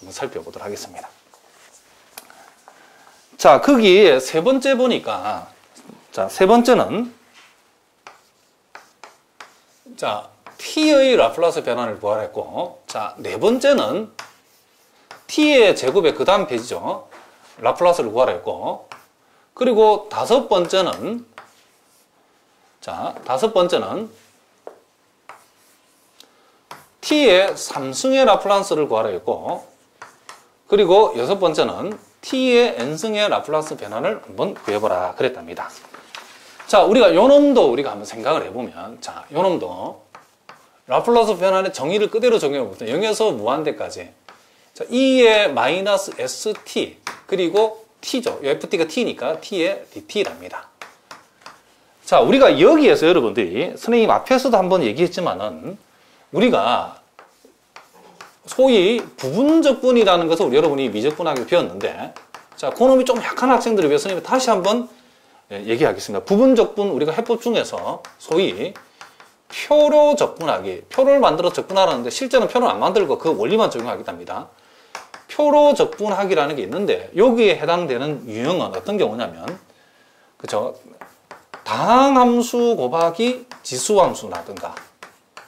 한번 살펴보도록 하겠습니다. 자, 거기 세 번째 보니까, 자, 세 번째는, 자, t의 라플라스 변환을 구하랬고, 자, 네 번째는 t의 제곱의 그 다음 페이지죠. 라플라스를 구하랬고, 그리고 다섯 번째는, 자, 다섯 번째는 t의 3승의 라플라스를 구하랬고, 그리고 여섯 번째는 t의 n승의 라플라스 변환을 한번 구해보라 그랬답니다. 자, 우리가 요 놈도 우리가 한번 생각을 해보면, 자, 요 놈도 라플라스 변환의 정의를 그대로 적용해보면 0에서 무한대까지, 자, E의 마이너스 ST, 그리고 T죠. FT가 T니까 T의 DT랍니다. 자, 우리가 여기에서 여러분들이, 선생님 앞에서도 한번 얘기했지만은, 우리가 소위 부분적분이라는 것을 우리 여러분이 미적분하게 배웠는데, 자, 그놈이 좀 약한 학생들을 위해서 선생님이 다시 한번 얘기하겠습니다. 부분적분, 우리가 해법 중에서 소위 표로 적분하기, 표를 만들어 적분하라는데 실제는 표를 안 만들고 그 원리만 적용하겠답니다. 표로 적분하기라는 게 있는데, 여기에 해당되는 유형은 어떤 경우냐면, 그쵸? 다항함수 곱하기 지수함수라든가,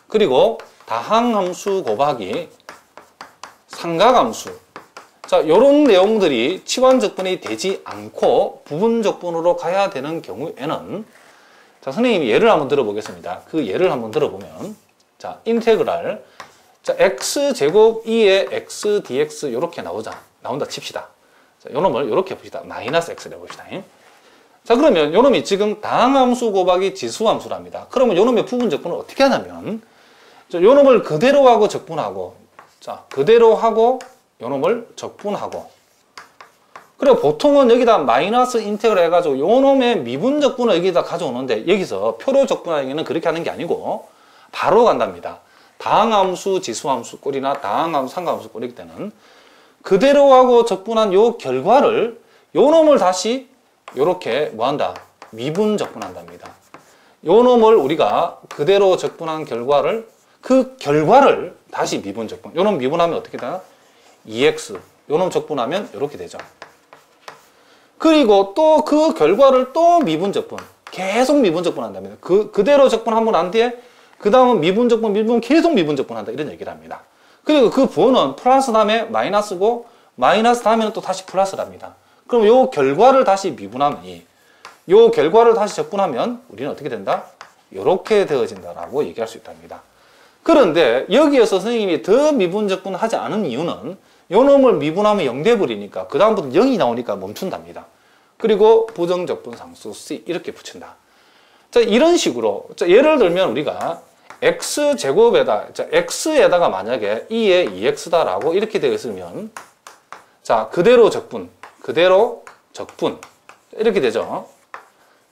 그리고 다항함수 곱하기 삼각함수. 자, 요런 내용들이 치환적분이 되지 않고 부분적분으로 가야 되는 경우에는, 자, 선생님이 예를 한번 들어보겠습니다. 그 예를 한번 들어보면, 자, 인테그랄, 자, x제곱 2의 x dx 요렇게 나온다 칩시다. 자, 요 놈을 요렇게 봅시다. 마이너스 x를 해봅시다. 자, 그러면 요 놈이 지금 다항함수 곱하기 지수함수랍니다. 그러면 요 놈의 부분적분을 어떻게 하냐면, 자, 요 놈을 그대로 하고 적분하고, 자, 그대로 하고 요 놈을 적분하고, 그리고 보통은 여기다 마이너스 인테그랄 해가지고 요 놈의 미분적분을 여기다 가져오는데, 여기서 표로 적분하기는 그렇게 하는 게 아니고 바로 간답니다. 다항함수 지수함수 꼴이나 다항함수 삼각함수 꼴이기 때는 그대로 하고 적분한 요 결과를, 요 놈을 다시 요렇게 뭐한다? 미분적분한답니다. 요 놈을 우리가 그대로 적분한 결과를, 그 결과를 다시 미분적분. 요 놈 미분하면 어떻게 되나? 2x. 요 놈 적분하면 이렇게 되죠. 그리고 또 그 결과를 또 미분적분. 계속 미분적분 한답니다. 그대로 적분하면 안 돼. 그 다음은 미분, 계속 미분적분 한다. 이런 얘기를 합니다. 그리고 그 부호는 플러스 다음에 마이너스고, 마이너스 다음에는 또 다시 플러스랍니다. 그럼 요 결과를 다시 미분하면, 요 결과를 다시 적분하면 우리는 어떻게 된다? 요렇게 되어진다라고 얘기할 수 있답니다. 그런데 여기에서 선생님이 더 미분적분을 하지 않은 이유는, 요 놈을 미분하면 0 돼버리니까 그 다음부터 0이 나오니까 멈춘답니다. 그리고 부정적분 상수 C 이렇게 붙인다. 자, 이런 식으로, 자, 예를 들면 우리가 x제곱에다, 자, x에다가 만약에 2의 2x다라고 이렇게 되어 있으면, 자, 그대로 적분 이렇게 되죠.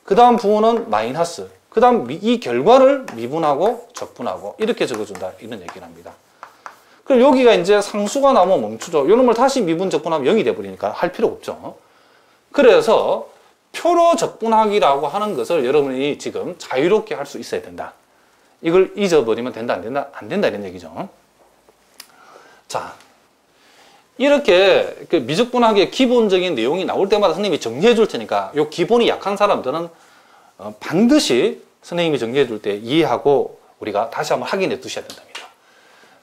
그 다음 부호는 마이너스, 그 다음 이 결과를 미분하고 적분하고 이렇게 적어준다, 이런 얘기를 합니다. 그럼 여기가 이제 상수가 나오면 멈추죠. 이놈을 다시 미분 적분하면 0이 돼버리니까 할 필요가 없죠. 그래서 표로 적분하기라고 하는 것을 여러분이 지금 자유롭게 할 수 있어야 된다. 이걸 잊어버리면 된다, 안 된다? 안 된다, 이런 얘기죠. 자, 이렇게 그 미적분하기의 기본적인 내용이 나올 때마다 선생님이 정리해 줄 테니까, 요 기본이 약한 사람들은 반드시 선생님이 정리해 줄 때 이해하고 우리가 다시 한번 확인해 두셔야 된답니다.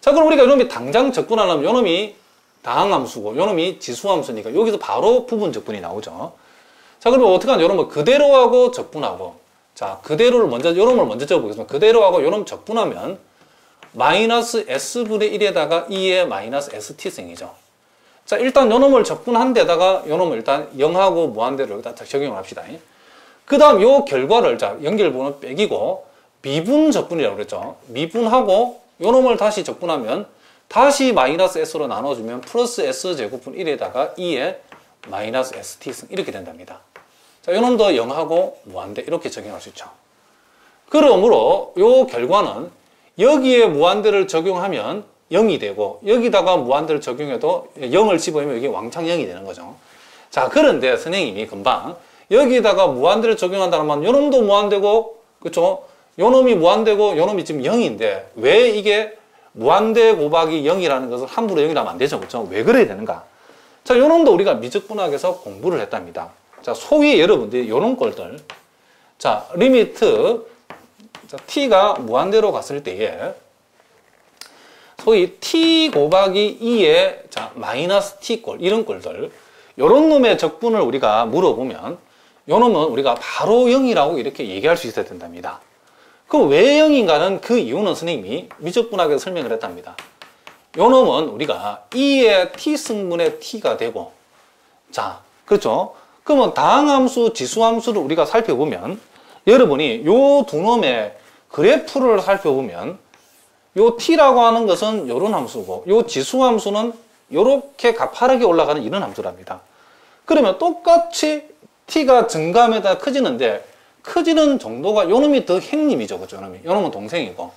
자, 그럼 우리가 요놈이 당장 적분하려면 요놈이 다항함수고 요놈이 지수함수니까 여기서 바로 부분적분이 나오죠. 자, 그러면 어떻게 하냐? 요놈을 그대로 하고 적분하고, 자, 그대로를 먼저, 요놈을 먼저 적어보겠습니다. 그대로 하고 요놈 적분하면 마이너스 s분의 1에다가 2의 마이너스 st승이죠. 자, 일단 요놈을 적분한 데다가 요놈을 일단 0하고 무한대로 여기다 적용을 합시다. 그 다음 요 결과를, 자, 연결부는 빼기고 미분적분이라고 그랬죠. 미분하고 요놈을 다시 적분하면 다시 마이너스 s로 나눠주면 플러스 s제곱분 1에다가 2의 마이너스 st승 이렇게 된답니다. 자, 요놈도 0하고 무한대 이렇게 적용할 수 있죠. 그러므로 요 결과는 여기에 무한대를 적용하면 0이 되고, 여기다가 무한대를 적용해도 0을 집어넣으면 여기 왕창 0이 되는 거죠. 자, 그런데 선생님이 금방 여기다가 무한대를 적용한다면 요놈도 무한대고, 그쵸? 요놈이 무한대고 요놈이 지금 0인데 왜 이게 무한대 곱하기 0이라는 것을 함부로 0이라면 안 되죠. 그렇죠? 왜 그래야 되는가? 자, 요 놈도 우리가 미적분학에서 공부를 했답니다. 자, 소위 여러분들이 요런 꼴들. 자, 리미트 자, t가 무한대로 갔을 때에 소위 t 곱하기 2의 자, 마이너스 t꼴 이런 꼴들 요런 놈의 적분을 우리가 물어보면 요 놈은 우리가 바로 0이라고 이렇게 얘기할 수 있어야 된답니다. 그럼 왜 0인가는 그 이유는 선생님이 미적분학에서 설명을 했답니다. 요 놈은 우리가 2의 t승분의 t가 되고 자, 그렇죠? 그러면 다항함수, 지수함수를 우리가 살펴보면 여러분이 요 두 놈의 그래프를 살펴보면 요 t라고 하는 것은 요런 함수고 요 지수함수는 요렇게 가파르게 올라가는 이런 함수랍니다. 그러면 똑같이 t가 증가하면 커지는데 커지는 정도가 요 놈이 더 행님이죠. 그죠? 요 놈은 동생이고.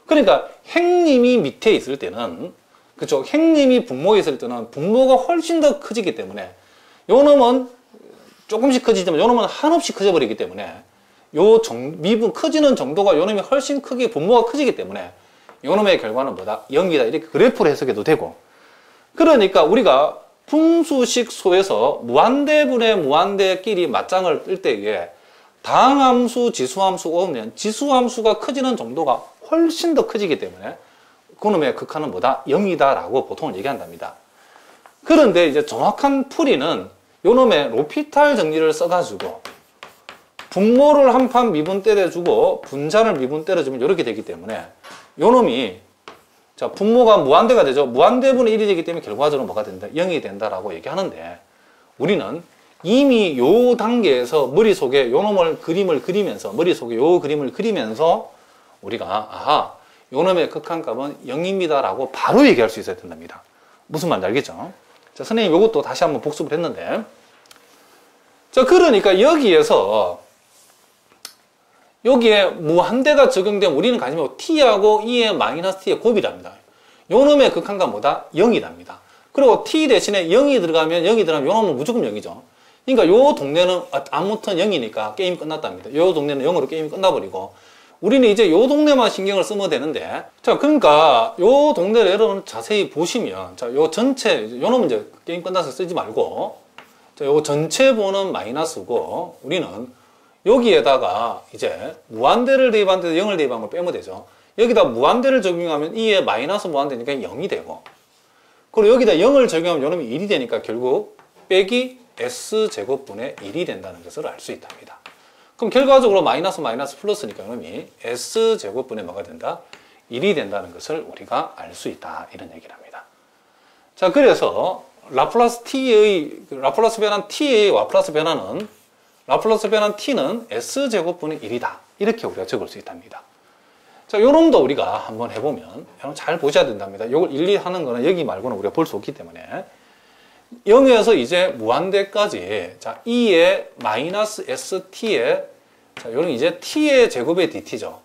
그러니까 행님이 밑에 있을 때는 그죠? 행님이 분모에 있을 때는 분모가 훨씬 더 커지기 때문에 요 놈은 조금씩 커지지만 요 놈은 한없이 커져버리기 때문에 요 미분 커지는 정도가 요 놈이 훨씬 크게 분모가 커지기 때문에 요 놈의 결과는 뭐다? 0이다. 이렇게 그래프로 해석해도 되고. 그러니까 우리가 분수식 소에서 무한대분의 무한대끼리 맞짱을 뜰 때에 다항함수, 지수함수가 오면 지수함수가 커지는 정도가 훨씬 더 커지기 때문에 그놈의 극한은 뭐다? 0이다 라고 보통은 얘기한답니다. 그런데 이제 정확한 풀이는 요놈의 로피탈 정리를 써가지고 분모를 한 판 미분 때려주고 분자를 미분 때려주면 이렇게 되기 때문에 요놈이 자 분모가 무한대가 되죠. 무한대분의 1이 되기 때문에 결과적으로 뭐가 된다? 0이 된다라고 얘기하는데 우리는 이미 요 단계에서 머릿속에 요 놈을 그림을 그리면서 머릿속에 요 그림을 그리면서 우리가 아하 요 놈의 극한값은 0입니다 라고 바로 얘기할 수 있어야 된답니다. 무슨 말인지 알겠죠? 자, 선생님 요것도 다시 한번 복습을 했는데 자 그러니까 여기에 무한대가 적용되면 우리는 가지면 t하고 2의 마이너스 t의 곱이랍니다. 요 놈의 극한값 뭐다? 0이랍니다. 그리고 t 대신에 0이 들어가면 요 놈은 무조건 0이죠. 그러니까 요 동네는 아무튼 0이니까 게임이 끝났답니다. 요 동네는 0으로 게임이 끝나버리고 우리는 이제 요 동네만 신경을 쓰면 되는데 자 그러니까 요 동네를 여러분 자세히 보시면 자 요 전체 요 놈은 이제 게임 끝나서 쓰지 말고 자 요 전체 보는 마이너스고 우리는 여기에다가 이제 무한대를 대입하는데 0을 대입한 걸 빼면 되죠. 여기다 무한대를 적용하면 2의 마이너스 무한대니까 0이 되고 그리고 여기다 0을 적용하면 요놈이 1이 되니까 결국 빼기 s제곱분의 1이 된다는 것을 알 수 있답니다. 그럼 결과적으로 마이너스 플러스니까 요놈이 s제곱분의 뭐가 된다? 1이 된다는 것을 우리가 알 수 있다. 이런 얘기를 합니다. 자, 그래서 라플라스 변환 t의 라플라스 변환 t는 s제곱분의 1이다. 이렇게 우리가 적을 수 있답니다. 자, 요놈도 우리가 한번 해보면 잘 보셔야 된답니다. 요걸 일일이 하는 거는 여기 말고는 우리가 볼 수 없기 때문에 0에서 이제 무한대까지 자 2의 마이너스 st의 자 요는 이제 t의 제곱의 dt죠.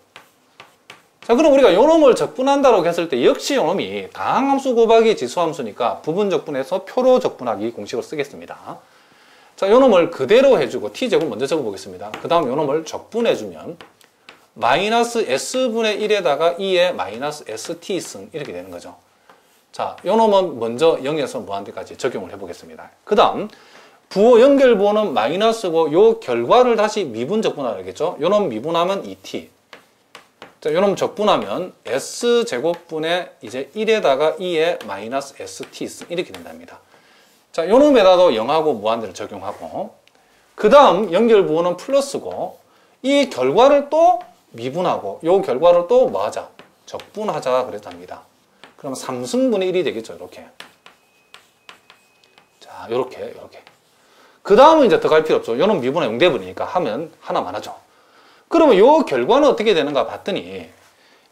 자 그럼 우리가 요놈을 적분한다고 했을 때 역시 요놈이 다항함수 곱하기 지수함수니까 부분 적분해서 표로 적분하기 공식을 쓰겠습니다. 자 요놈을 그대로 해주고 t제곱 먼저 적어보겠습니다. 그 다음 요놈을 적분해주면 마이너스 s분의 1에다가 2의 마이너스 st승 이렇게 되는 거죠. 자, 요 놈은 먼저 0에서 무한대까지 적용을 해보겠습니다. 그 다음 부호 연결부호는 마이너스고 요 결과를 다시 미분 적분하겠죠. 요 놈 미분하면 2t. 자, 요 놈 적분하면 s제곱분의 이제 1에다가 2의 마이너스 st 이렇게 된답니다. 자, 요 놈에다도 0하고 무한대를 적용하고 그 다음 연결부호는 플러스고 이 결과를 또 미분하고 요 결과를 또 뭐 하자? 적분하자 그랬답니다. 그러면 3승분의 1이 되겠죠. 이렇게. 자, 요렇게. 그 다음은 이제 더 갈 필요 없죠. 요놈 미분은 0대분이니까 하면 하나만 하죠. 그러면 요 결과는 어떻게 되는가 봤더니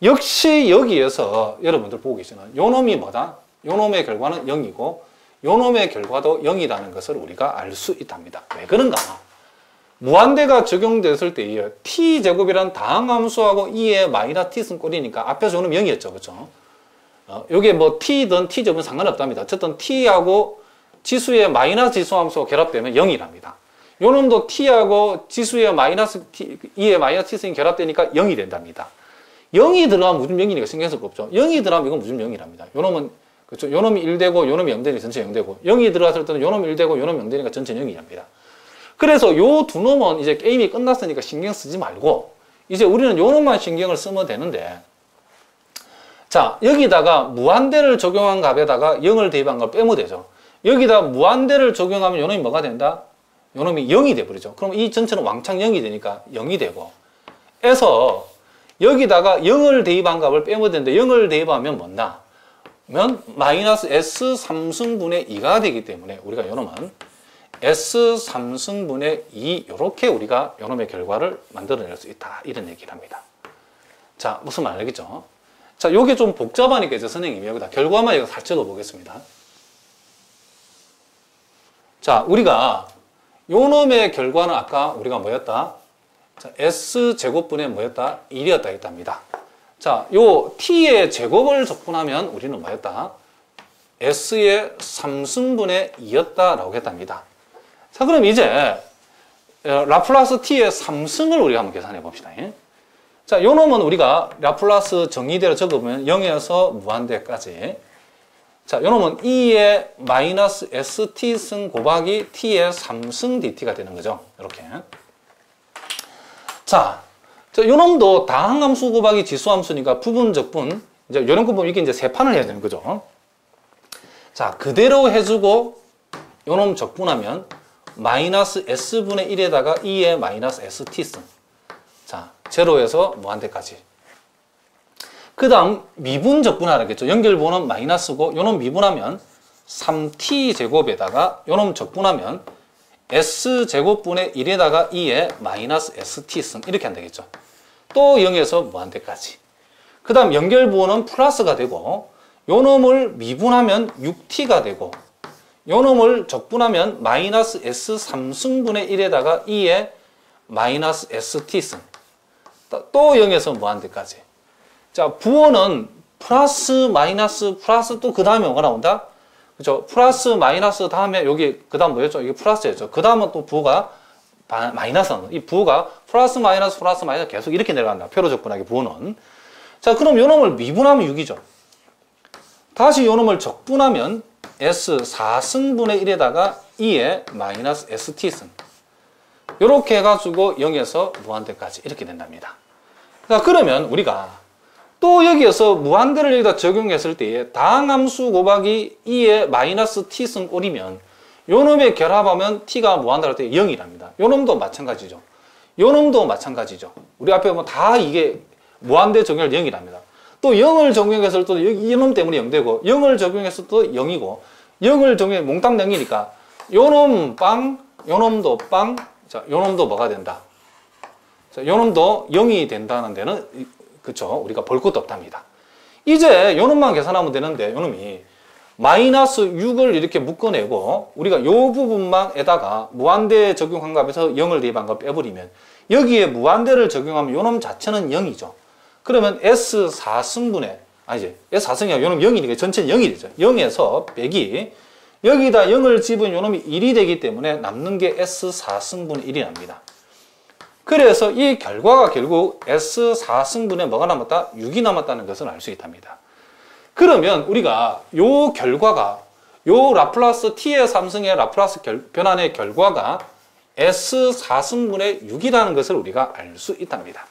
역시 여기에서 여러분들 보고 계시는 요 놈이 뭐다? 요 놈의 결과는 0이고 요 놈의 결과도 0이라는 것을 우리가 알 수 있답니다. 왜 그런가? 무한대가 적용됐을 때 t제곱이란 다항함수하고 2의 마이너스 t승 꼴이니까 앞에서 요놈 0이었죠. 그렇죠? 요게 뭐 t든 t제곱은 상관없답니다. 어쨌든 t하고 지수의 마이너스 지수함수가 결합되면 0이랍니다. 요 놈도 t하고 지수의 마이너스 t, 2의 마이너스 t승이 결합되니까 0이 된답니다. 0이 들어가면 무슨 0이니까 신경 쓸 거 없죠. 0이 들어가면 이건 무슨 0이랍니다. 요놈은 그렇죠. 요놈이 1되고 요놈이 0되니까 전체 0되고 0이 들어갔을 때는 요놈이 1되고 요놈이 0되니까 전체 0이랍니다. 그래서 요 두 놈은 이제 게임이 끝났으니까 신경 쓰지 말고 이제 우리는 요 놈만 신경을 쓰면 되는데 자 여기다가 무한대를 적용한 값에다가 0을 대입한 걸 빼면 되죠. 여기다 무한대를 적용하면 요 놈이 뭐가 된다? 요 놈이 0이 돼버리죠. 그럼 이 전체는 왕창 0이 되니까 0이 되고 에서 여기다가 0을 대입한 값을 빼면 되는데 0을 대입하면 뭐나? 면 마이너스 S 3승분의 2가 되기 때문에 우리가 요 놈은 S 3승분의 2 요렇게 우리가 요 놈의 결과를 만들어낼 수 있다. 이런 얘기를 합니다. 자 무슨 말 알겠죠? 자 요게 좀 복잡하니까 이제 선생님이 여기다 결과만 여기 살짝 보겠습니다. 자 우리가 요 놈의 결과는 아까 우리가 뭐였다? 자, S제곱분의 뭐였다? 1이었다 했답니다. 자, 요 T의 제곱을 적분하면 우리는 뭐였다? S의 3승분의 2였다라고 했답니다. 자, 그럼 이제 라플라스 T의 3승을 우리가 한번 계산해 봅시다. 자, 요 놈은 우리가 라플라스 정의대로 적어보면 0에서 무한대까지. 자, 요 놈은 2의 마이너스 ST승 곱하기 T의 3승 DT가 되는 거죠. 이렇게. 자, 요 놈도 다항함수 곱하기 지수함수니까 부분적분, 이제 요런 거 보면 이게 이제 세 판을 해야 되는 거죠. 자, 그대로 해주고 요 놈 적분하면 마이너스 S분의 1에다가 2의 마이너스 ST승. 자, 제로에서 무한대까지. 그 다음 미분 적분하라겠죠. 연결분은 마이너스고 요 놈 미분하면 3t 제곱에다가 요 놈 적분하면 s제곱분의 1에다가 2의 마이너스 st승 이렇게 하면 되겠죠. 또 0에서 무한대까지. 그 다음 연결분은 플러스가 되고 요 놈을 미분하면 6t가 되고 요 놈을 적분하면 마이너스 s3승분의 1에다가 2의 마이너스 st승. 또 0에서 무한대까지. 자, 부호는 플러스, 마이너스, 플러스 또 그 다음에 뭐가 나온다? 그죠? 플러스, 마이너스 다음에 여기 그 다음 뭐였죠? 이게 플러스였죠. 그 다음은 또 부호가 마이너스. 이 부호가 플러스, 마이너스, 플러스, 마이너스 계속 이렇게 내려간다. 표로 접근하기 부호는. 자, 그럼 요 놈을 미분하면 6이죠. 다시 요 놈을 적분하면 S 4승분의 1에다가 2의 마이너스 ST승. 요렇게 해가지고 0에서 무한대까지 이렇게 된답니다. 자, 그러면 우리가 또 여기에서 무한대를 여기다 적용했을 때에 다항함수 곱하기 2의 마이너스 t승 꼴이면 요 놈의 결합하면 t가 무한대로 할 때 0이랍니다. 요 놈도 마찬가지죠. 요 놈도 마찬가지죠. 우리 앞에 보면 다 이게 무한대 적용을 0이랍니다. 또 0을 적용했을 때도 이 놈 때문에 0되고 0을 적용했을 때도 0이고 0을 적용해 몽땅 0이니까 요 놈 빵, 요 놈도 빵, 자, 요 놈도 뭐가 된다? 자, 요 놈도 0이 된다는 데는 그쵸? 우리가 볼 것도 없답니다. 이제 요 놈만 계산하면 되는데 요 놈이 마이너스 6을 이렇게 묶어내고 우리가 요 부분만에다가 무한대 적용한 값에서 0을 대입한 걸 빼버리면 여기에 무한대를 적용하면 요 놈 자체는 0이죠. 그러면 S4승분의 아니지 S4승이야. 요 놈 0이니까 전체는 0이 되죠. 0에서 빼기 여기다 0을 집은 요 놈이 1이 되기 때문에 남는 게 S4승분의 1이 납니다. 그래서 이 결과가 결국 S4승분의 뭐가 남았다? 6이 남았다는 것을 알 수 있답니다. 그러면 우리가 요 결과가 요 라플라스 T의 3승의 라플라스 변환의 결과가 S4승분의 6이라는 것을 우리가 알 수 있답니다.